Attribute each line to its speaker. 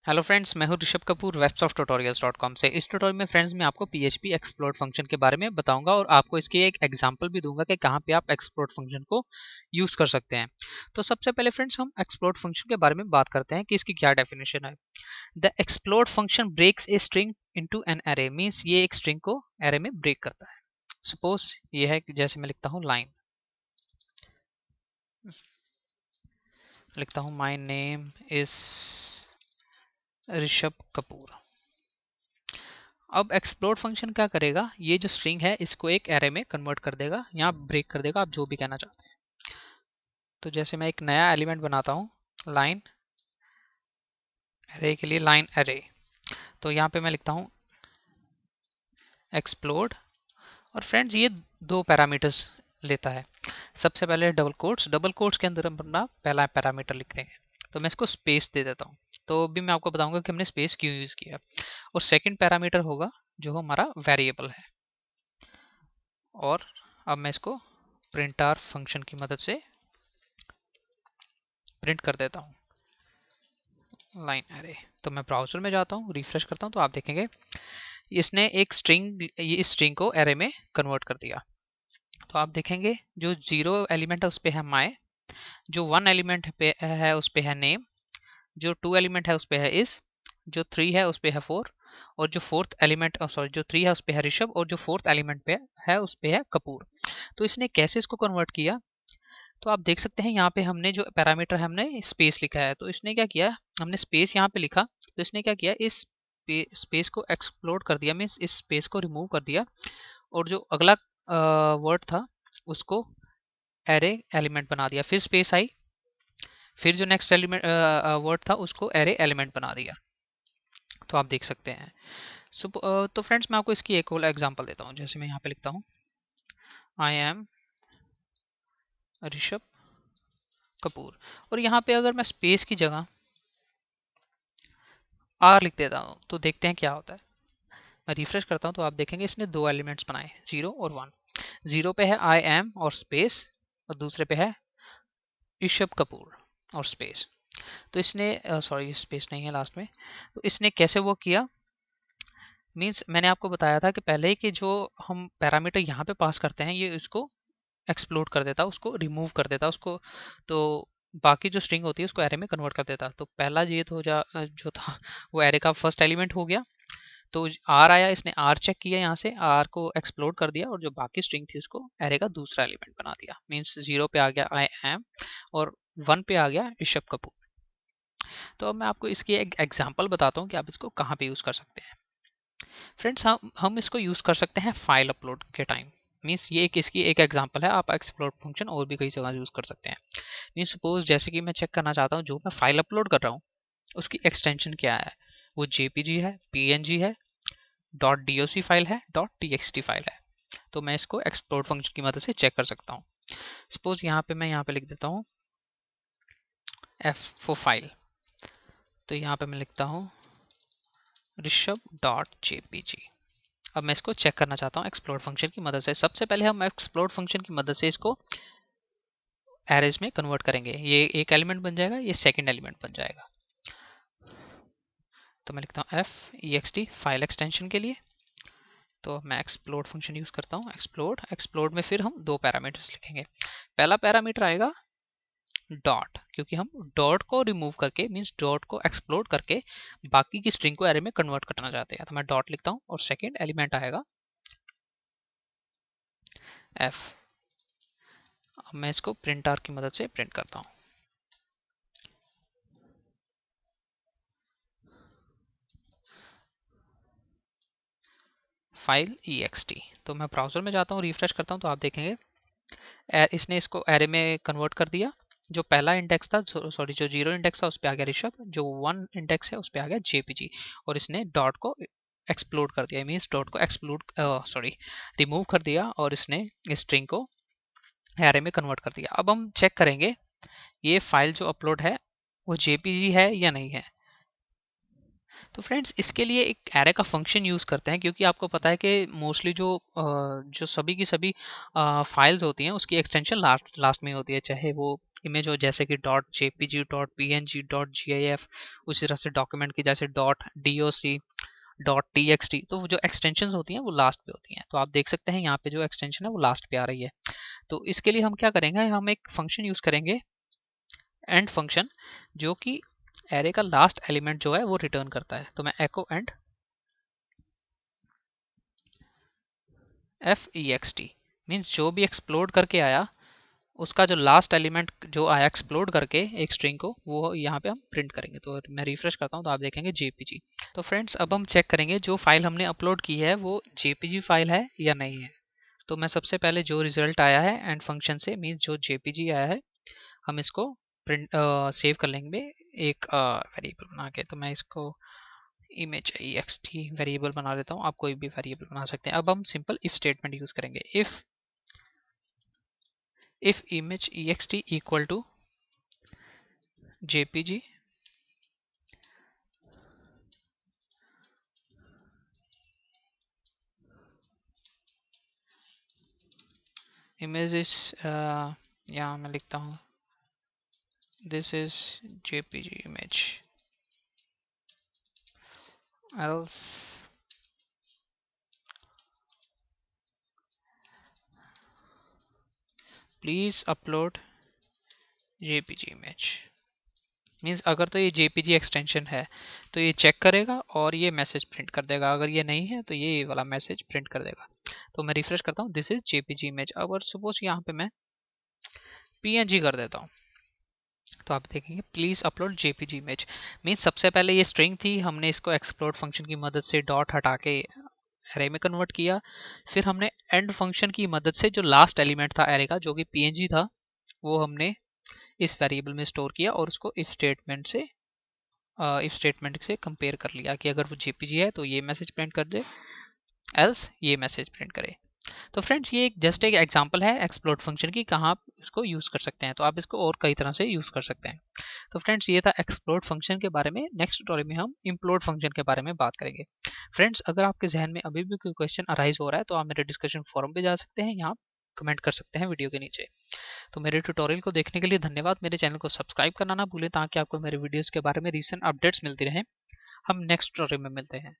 Speaker 1: Hello friends, मैं हूं Rishabh Kapoor websofttutorials.com से। इस ट्यूटोरियल में फ्रेंड्स मैं आपको PHP एक्सप्लोर फंक्शन के बारे में बताऊंगा और आपको इसकी एक एग्जांपल भी दूंगा कि कहां पे आप एक्सप्लोर फंक्शन को यूज कर सकते हैं। तो सबसे पहले फ्रेंड्स हम एक्सप्लोर फंक्शन के बारे में बात करते हैं कि इसकी क्या डेफिनेशन है। The explode function breaks a string into an array, means ये एक स्ट्रिंग को अरे में ब्रेक करता है। सपोज ये है कि जैसे मैं लिखता हूँ लाइन, लिखता हूँ my name is Rishabh Kapoor. अब एक्सप्लोर फंक्शन क्या करेगा, ये जो स्ट्रिंग है इसको एक एरे में कन्वर्ट कर देगा, यहाँ ब्रेक कर देगा, आप जो भी कहना चाहते हैं। तो जैसे मैं एक नया एलिमेंट बनाता हूँ लाइन एरे के लिए, लाइन एरे। तो यहाँ पे मैं लिखता हूँ एक्सप्लोर, और फ्रेंड्स ये दो पैरामीटर्स लेता है। सबसे पहले डबल कोट्स के अंदर हम अपना पहला पैरामीटर लिख देंगे। तो मैं इसको स्पेस दे देता हूँ। तो अभी मैं आपको बताऊंगा कि हमने स्पेस क्यों यूज किया। और सेकंड पैरामीटर होगा जो हमारा वेरिएबल है। और अब मैं इसको प्रिंटर फंक्शन की मदद से प्रिंट कर देता हूँ लाइन एरे। तो मैं ब्राउजर में जाता हूँ, रिफ्रेश करता हूँ, तो आप देखेंगे इसने एक स्ट्रिंग, ये इस स्ट्रिंग को एरे में कन्वर्ट कर दिया। तो आप देखेंगे जो 0 एलिमेंट है उस पे है माय, जो 1 एलिमेंट पे है उस पे है नेम, जो 2 एलिमेंट है उस पे है इस, जो 3 है उस पे है 4, और जो फोर्थ एलिमेंट सॉरी जो 3 है उस पे है ऋषभ, और जो फोर्थ एलिमेंट पे है उस पे है कपूर। तो इसने कैसे इसको कन्वर्ट किया, तो आप देख सकते हैं यहाँ पे हमने जो पैरामीटर है हमने स्पेस लिखा है। तो इसने क्या किया, हमने स्पेस यहाँ पे लिखा, तो इसने क्या किया, इस स्पेस को एक्सप्लोड कर दिया, मीन्स इस स्पेस को रिमूव कर दिया, और जो अगला वर्ड था उसको एरे एलिमेंट बना दिया। फिर स्पेस आई, फिर जो नेक्स्ट एलिमेंट वर्ड था उसको एरे एलिमेंट बना दिया। तो आप देख सकते हैं। तो फ्रेंड्स मैं आपको इसकी एक और एग्जांपल देता हूँ। जैसे मैं यहाँ पे लिखता हूँ आई एम ऋषभ कपूर, और यहाँ पे अगर मैं स्पेस की जगह आर लिख देता हूँ तो देखते हैं क्या होता है। मैं रिफ्रेश करता हूँ तो आप देखेंगे इसने दो एलिमेंट्स बनाए, 0 और 1। 0 पे है आई एम और स्पेस, और दूसरे पे है ऋषभ कपूर और स्पेस। तो इसने सॉरी स्पेस नहीं है लास्ट में। तो इसने कैसे वो किया, मीन्स मैंने आपको बताया था कि पहले कि जो हम पैरामीटर यहाँ पे पास करते हैं ये इसको एक्सप्लोड कर देता, उसको रिमूव कर देता उसको, तो बाकी जो स्ट्रिंग होती है उसको एरे में कन्वर्ट कर देता। तो पहला ये तो जो था वो एरे का फर्स्ट एलिमेंट हो गया। तो आर आया, इसने आर चेक किया, यहाँ से आर को एक्सप्लोड कर दिया, और जो बाकी स्ट्रिंग थी उसको एरे का दूसरा एलिमेंट बना दिया। मीन्स 0 पे आ गया आई एम, और 1 पे आ गया ऋषभ कपूर। तो अब मैं आपको इसकी एक एग्जांपल बताता हूँ कि आप इसको कहाँ पे यूज कर सकते हैं। फ्रेंड्स हम इसको यूज कर सकते हैं फाइल अपलोड के टाइम। मीन्स ये एक इसकी एक एग्जांपल है। आप एक्सप्लोर फंक्शन और भी कई जगह यूज कर सकते हैं। मीन्स सपोज जैसे कि मैं चेक करना चाहता हूँ जो मैं फाइल अपलोड कर रहा हूँ उसकी एक्सटेंशन क्या है, वो जेपीजी है, पीएनजी है, .doc फाइल है, .txt फाइल है। तो मैं इसको एक्सप्लोर फंक्शन की मदद से चेक कर सकता हूँ। सपोज मैं यहाँ पे लिख देता हूँ एफ फॉर फाइल। तो यहाँ पे मैं लिखता हूँ ऋषभ.jpg। अब मैं इसको चेक करना चाहता हूँ एक्सप्लोर फंक्शन की मदद से। सबसे पहले हम एक्सप्लोर फंक्शन की मदद से इसको एरेज में कन्वर्ट करेंगे। ये एक एलिमेंट बन जाएगा, ये सेकंड एलिमेंट बन जाएगा। तो मैं लिखता हूँ fext फाइल एक्सटेंशन के लिए। तो मैं एक्सप्लोर फंक्शन यूज करता हूँ, एक्सप्लोर में फिर हम दो पैरामीटर्स लिखेंगे। पहला पैरामीटर आएगा डॉट, क्योंकि हम डॉट को रिमूव करके, मीन्स डॉट को एक्सप्लोड करके बाकी की स्ट्रिंग को एरे में कन्वर्ट करना चाहते हैं। तो मैं डॉट लिखता हूँ, और सेकंड एलिमेंट आएगा एफ। अब मैं इसको प्रिंट आर की मदद से प्रिंट करता हूँ। File ext। तो मैं ब्राउजर में जाता हूँ, रिफ्रेश करता हूँ, तो आप देखेंगे इसने इसको एरे में कन्वर्ट कर दिया। जो पहला इंडेक्स था, सॉरी जो 0 इंडेक्स था उस पर आ गया ऋषभ, जो 1 इंडेक्स है उस पर आ गया जेपीजी, और इसने डॉट को एक्सप्लोड कर दिया, मीन्स डॉट को एक्सप्लोड सॉरी रिमूव कर दिया, और इसने स्ट्रिंग को एरे में कन्वर्ट कर दिया। अब हम चेक करेंगे ये फाइल जो अपलोड है वो जेपीजी है या नहीं है। तो फ्रेंड्स इसके लिए एक एरे का फंक्शन यूज करते हैं, क्योंकि आपको पता है कि मोस्टली जो सभी की सभी फाइल्स होती हैं उसकी एक्सटेंशन लास्ट में होती है, चाहे वो इमेज हो, जैसे कि .jpg, .png, .gif, उसी तरह से डॉक्यूमेंट की जैसे .doc, .txt, तो जो एक्सटेंशंस होती हैं वो लास्ट पे होती हैं। तो आप देख सकते हैं यहाँ पे जो एक्सटेंशन है वो लास्ट पे आ रही है। तो इसके लिए हम क्या करेंगे, हम एक फंक्शन यूज करेंगे, एंड फंक्शन, जो कि एरे का लास्ट एलिमेंट जो है वो रिटर्न करता है। तो मैं echo एंड fext मीन्स जो भी एक्सप्लोड करके आया उसका जो लास्ट एलिमेंट जो आया एक्सप्लोड करके एक स्ट्रिंग को, वो यहाँ पे हम प्रिंट करेंगे। तो मैं रिफ्रेश करता हूँ तो आप देखेंगे jpg। तो फ्रेंड्स अब हम चेक करेंगे जो फाइल हमने अपलोड की है वो jpg फाइल है या नहीं है। तो मैं सबसे पहले जो रिजल्ट आया है एंड फंक्शन से, मीन्स जो jpg आया है, हम इसको प्रिंट सेव कर लेंगे एक वेरिएबल बना के। तो मैं इसको इमेज ext वेरिएबल बना लेता हूँ, आप कोई भी वेरिएबल बना सकते हैं। अब हम सिंपल इफ स्टेटमेंट यूज करेंगे, if image ext equal to jpg image is यहाँ मैं लिखता हूँ this is jpg image, else please upload jpg image। Means अगर तो ये jpg एक्सटेंशन है तो ये चेक करेगा और ये मैसेज प्रिंट कर देगा, अगर ये नहीं है तो ये वाला मैसेज प्रिंट कर देगा। तो मैं रिफ्रेश करता हूँ, दिस इज jpg इमेज। अगर सपोज यहाँ पे मैं png कर देता हूँ तो आप देखेंगे please upload jpg image. Means सबसे पहले ये स्ट्रिंग थी, हमने इसको एक्सप्लोड फंक्शन की मदद से डॉट हटा के एरे में कन्वर्ट किया। फिर हमने एंड फंक्शन की मदद से जो लास्ट एलिमेंट था एरे का जो कि png था, वो हमने इस वेरिएबल में स्टोर किया और उसको इफ स्टेटमेंट से कंपेयर कर लिया कि अगर वो jpg है तो ये मैसेज प्रिंट कर दे, एल्स ये मैसेज प्रिंट करे। तो फ्रेंड्स ये जस्ट एक एग्जांपल है एक्सप्लोड फंक्शन की, कहाँ आप इसको यूज कर सकते हैं। तो आप इसको और कई तरह से यूज कर सकते हैं। तो फ्रेंड्स ये था एक्सप्लोड फंक्शन के बारे में। नेक्स्ट ट्यूटोरियल में हम इम्प्लोड फंक्शन के बारे में बात करेंगे। फ्रेंड्स अगर आपके जहन में अभी भी कोई क्वेश्चन अराइज हो रहा है तो आप मेरे डिस्कशन फोरम पे जा सकते हैं, यहाँ कमेंट कर सकते हैं वीडियो के नीचे। तो मेरे ट्यूटोरियल को देखने के लिए धन्यवाद। मेरे चैनल को सब्सक्राइब करना ना भूलें ताकि आपको मेरे वीडियोस के बारे में रीसेंट अपडेट्स मिलती रहें। हम नेक्स्ट ट्यूटोरियल में मिलते हैं।